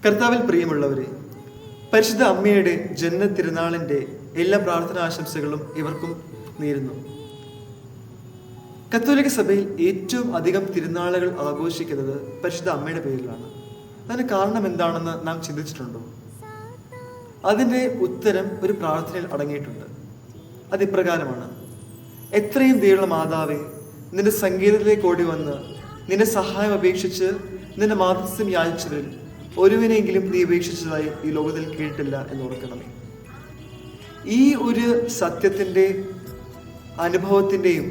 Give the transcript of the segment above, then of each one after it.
കർത്താവിൽ പ്രിയമുള്ളവരെ, പരിശുദ്ധ അമ്മയുടെ ജന്മ തിരുനാളിൻ്റെ എല്ലാ പ്രാർത്ഥനാ ആശംസകളും ഇവർക്കും നേരുന്നു. കത്തോലിക്ക സഭയിൽ ഏറ്റവും അധികം തിരുനാളുകൾ ആഘോഷിക്കുന്നത് പരിശുദ്ധ അമ്മയുടെ പേരിലാണ്. അതിന് കാരണം എന്താണെന്ന് നാം ചിന്തിച്ചിട്ടുണ്ടോ? അതിൻ്റെ ഉത്തരം ഒരു പ്രാർത്ഥനയിൽ അടങ്ങിയിട്ടുണ്ട്. അതിപ്രകാരമാണ്: എത്രയും ദയുള്ള മാതാവേ, നിന്റെ സങ്കേതത്തിലേക്ക് ഓടി വന്ന് നിന്റെ സഹായം അപേക്ഷിച്ച് നിന്റെ മാതൃത്വം യാചിച്ചവരിൽ ഒരുവിനെങ്കിലും നീ ഉപേക്ഷിച്ചതായി ഈ ലോകത്തിൽ കേട്ടില്ല എന്ന് ഓർക്കണമേ. ഈ ഒരു സത്യത്തിൻ്റെ അനുഭവത്തിൻ്റെയും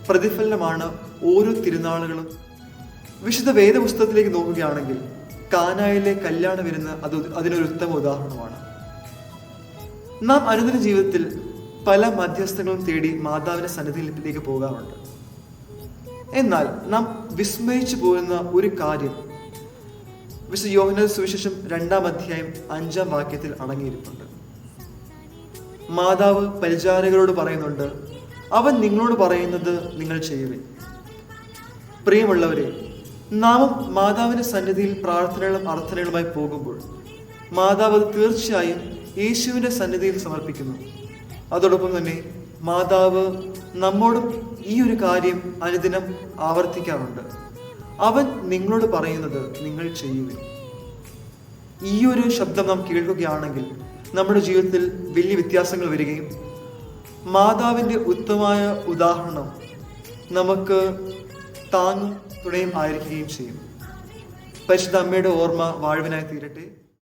പ്രതിഫലനമാണ് ഓരോ തിരുനാളുകളും. വിശുദ്ധ വേദപുസ്തകത്തിലേക്ക് നോക്കുകയാണെങ്കിൽ കാനായിലെ കല്യാണ വിരുന്ന് അതിനൊരു ഉത്തമ ഉദാഹരണമാണ്. നാം അനുദിന ജീവിതത്തിൽ പല മധ്യസ്ഥങ്ങളും തേടി മാതാവിന്റെ സന്നിധിയിലേക്ക് പോകാറുണ്ട്. എന്നാൽ നാം വിസ്മയിച്ചു പോകുന്ന ഒരു കാര്യം വിശുദ്ധ യോഹന്നാന്റെ സുവിശേഷം 2-ാം അധ്യായം 5-ാം വാക്യത്തിൽ അടങ്ങിയിരിപ്പുണ്ട്. മാതാവ് പരിചാരകരോട് പറയുന്നുണ്ട്, അവൻ നിങ്ങളോട് പറയുന്നത് നിങ്ങൾ ചെയ്യുവിൻ. പ്രിയമുള്ളവരെ, നാം മാതാവിന്റെ സന്നിധിയിൽ പ്രാർത്ഥനകളും അർത്ഥനകളുമായി പോകുമ്പോൾ മാതാവ് അത് തീർച്ചയായും യേശുവിന്റെ സന്നിധിയിൽ സമർപ്പിക്കുന്നു. അതോടൊപ്പം തന്നെ മാതാവ് നമ്മോടും ഈ ഒരു കാര്യം അനുദിനം ആവർത്തിക്കാറുണ്ട്. അവൻ നിങ്ങളോട് പറയുന്നത് നിങ്ങൾ ചെയ്യുവിൻ. ഈ ഒരു ശബ്ദം നാം കേൾക്കുകയാണെങ്കിൽ നമ്മുടെ ജീവിതത്തിൽ വലിയ വ്യത്യാസങ്ങൾ വരികയും മാതാവിൻ്റെ ഉത്തമമായ ഉദാഹരണം നമുക്ക് താങ്ങും തുണയും ആയിരിക്കുകയും ചെയ്യും. പരിശുദ്ധ അമ്മയുടെ ഓർമ്മ വാഴ്വിനായി തീരട്ടെ.